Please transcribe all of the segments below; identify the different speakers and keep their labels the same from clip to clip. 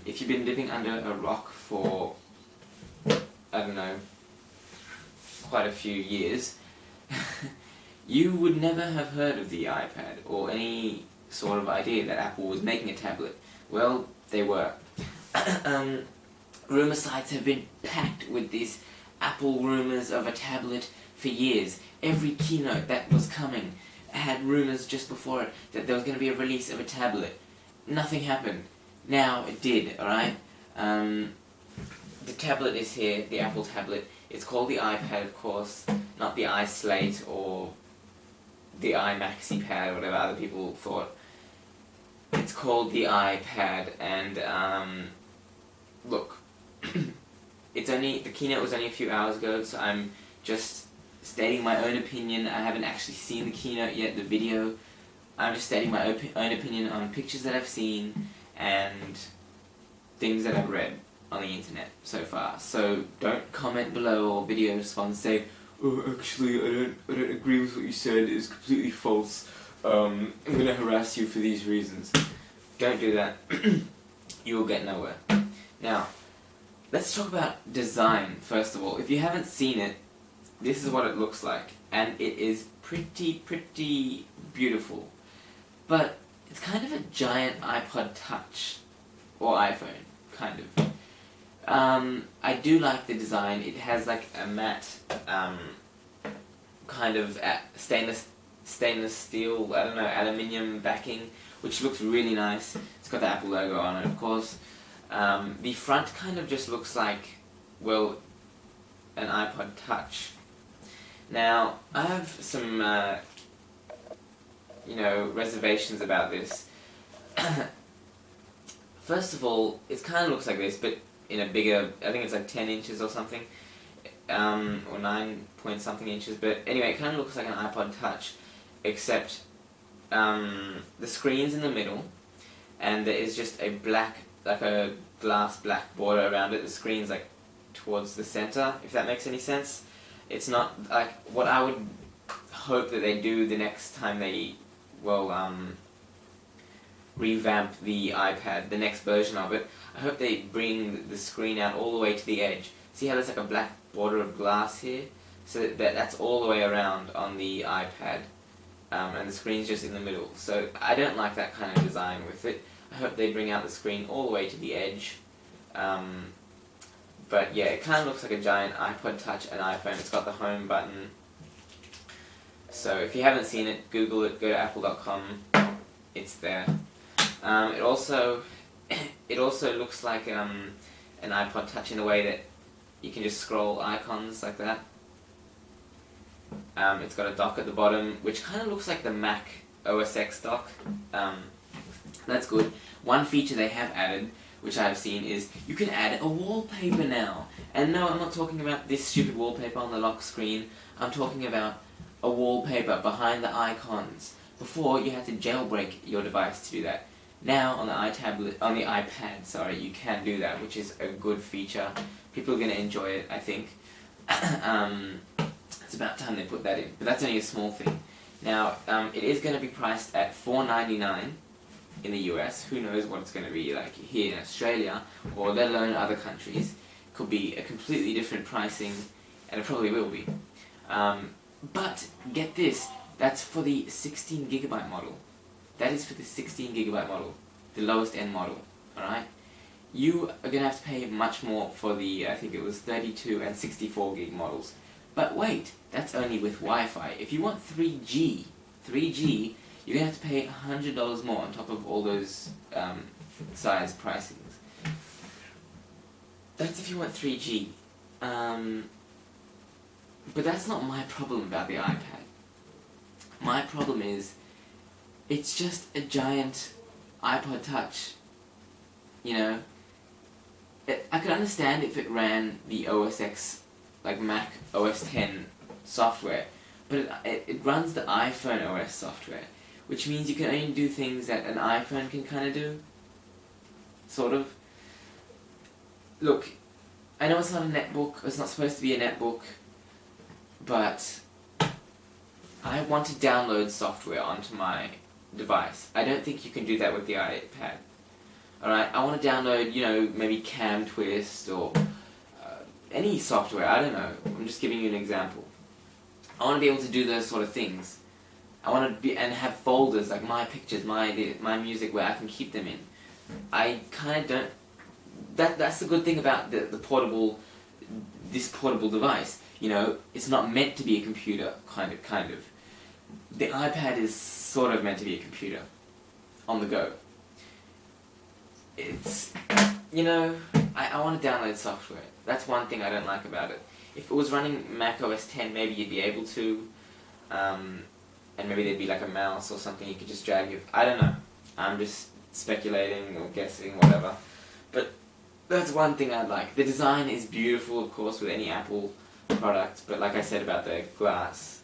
Speaker 1: if you've been living under a rock for, I don't know, quite a few years, you would never have heard of the iPad or any sort of idea that Apple was making a tablet. Well, they were. Rumor sites have been packed with these Apple rumors of a tablet for years. Every keynote that was coming had rumors just before it that there was going to be a release of a tablet. Nothing happened. Now it did, alright? The tablet is here, the Apple tablet. It's called the iPad, of course, not the iSlate or the iMaxi Pad or whatever other people thought. It's called the iPad, and look, the keynote was only a few hours ago, so I'm just stating my own opinion. I haven't actually seen the keynote yet, the video. I'm just stating my own opinion on pictures that I've seen and things that I've read on the internet so far. So don't comment below or video response say, "Oh, actually, I don't agree with what you said. It's completely false. I'm gonna harass you for these reasons." Don't do that. You will get nowhere. Now, let's talk about design first of all. If you haven't seen it, this is what it looks like, and it is pretty beautiful. But it's kind of a giant iPod Touch, or iPhone, kind of. I do like the design. It has like a matte, kind of stainless steel, I don't know, aluminium backing, which looks really nice. It's got the Apple logo on it, of course. The front kind of just looks like, well, an iPod Touch. Now, I have some, reservations about this. First of all, it kind of looks like this, but in a bigger, I think it's like 10 inches or something, or 9 point something inches, but anyway, it kind of looks like an iPod Touch, except the screen's in the middle, and there is just a black, like a glass black border around it. The screen's like towards the center, if that makes any sense. It's not like what I would hope that they do the next time they, revamp the iPad, the next version of it. I hope they bring the screen out all the way to the edge. See how there's like a black border of glass here? So that's all the way around on the iPad, and the screen's just in the middle. So I don't like that kind of design with it. I hope they bring out the screen all the way to the edge. But yeah, it kind of looks like a giant iPod Touch and iPhone. It's got the home button. So if you haven't seen it, Google it, go to apple.com. It's there. It also looks like an iPod Touch in a way that you can just scroll icons like that. It's got a dock at the bottom, which kind of looks like the Mac OS X dock. That's good. One feature they have added, which I've seen, is you can add a wallpaper now. And no, I'm not talking about this stupid wallpaper on the lock screen. I'm talking about a wallpaper behind the icons. Before, you had to jailbreak your device to do that. Now, on the iPad, sorry, you can do that, which is a good feature. People are going to enjoy it, I think. It's about time they put that in, but that's only a small thing. Now, it is going to be priced at $4.99 in the US. Who knows what it's going to be like here in Australia, or let alone other countries. Could be a completely different pricing, and it probably will be. But, get this, that's for the 16GB model. That is for the 16GB model, the lowest end model, alright? You are going to have to pay much more for the, I think it was 32 and 64GB models. But wait, that's only with Wi-Fi. If you want 3G, you're going to have to pay $100 more on top of all those size pricings. That's if you want 3G. But that's not my problem about the iPad. My problem is, it's just a giant iPod Touch, you know. I could understand if it ran the OS X, like Mac OS X software, but it runs the iPhone OS software, which means you can only do things that an iPhone can kind of do, sort of. Look, I know it's not a netbook, it's not supposed to be a netbook, but I want to download software onto my device. I don't think you can do that with the iPad. Alright, I want to download, maybe Cam Twist or any software, I don't know. I'm just giving you an example. I want to be able to do those sort of things. I want to be and have folders like my pictures, my music where I can keep them in. I kind of don't. That's the good thing about this portable device. It's not meant to be a computer, kind of. The iPad is sort of meant to be a computer, on the go. It's, I want to download software. That's one thing I don't like about it. If it was running Mac OS X, maybe you'd be able to, and maybe there'd be like a mouse or something you could just drag your... I don't know. I'm just speculating or guessing, whatever. But that's one thing I'd like. The design is beautiful, of course, with any Apple product, but like I said about the glass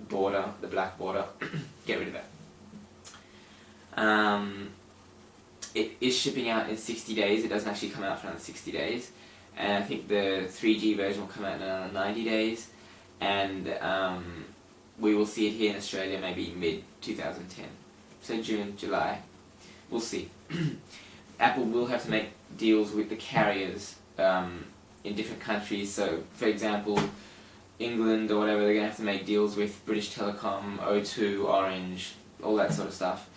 Speaker 1: border, the black border, get rid of that. It is shipping out in 60 days. It doesn't actually come out for another 60 days. And I think the 3G version will come out in another 90 days. And we will see it here in Australia maybe mid-2010. So June, July. We'll see. Apple will have to make deals with the carriers in different countries. So, for example, England or whatever, they're going to have to make deals with British Telecom, O2, Orange, all that sort of stuff.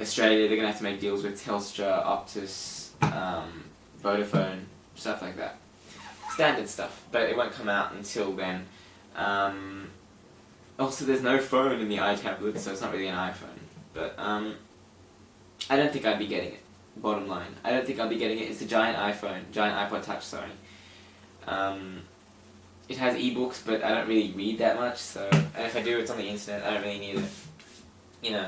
Speaker 1: Australia, they're going to have to make deals with Telstra, Optus, Vodafone, stuff like that. Standard stuff, but it won't come out until then. Also, there's no phone in the iTablet, so it's not really an iPhone. But I don't think I'd be getting it, bottom line. I don't think I'll be getting it. It's a giant iPod Touch, sorry. It has ebooks, but I don't really read that much, so... And if I do, it's on the internet, I don't really need it.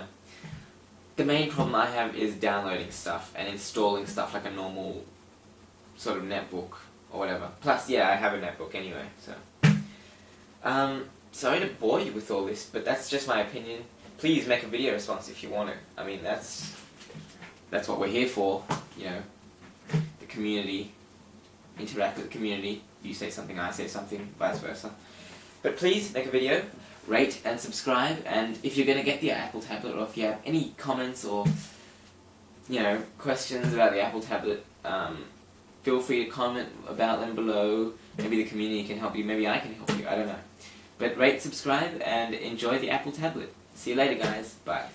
Speaker 1: The main problem I have is downloading stuff and installing stuff like a normal sort of netbook or whatever. Plus, yeah, I have a netbook anyway, so... sorry to bore you with all this, but that's just my opinion. Please make a video response if you want to. I mean, that's what we're here for, the community, interact with the community. You say something, I say something, vice versa. But please make a video, rate and subscribe, and if you're going to get the Apple tablet, or if you have any comments or, questions about the Apple tablet, feel free to comment about them below. Maybe the community can help you, maybe I can help you, I don't know. But rate, subscribe, and enjoy the Apple tablet. See you later, guys. Bye.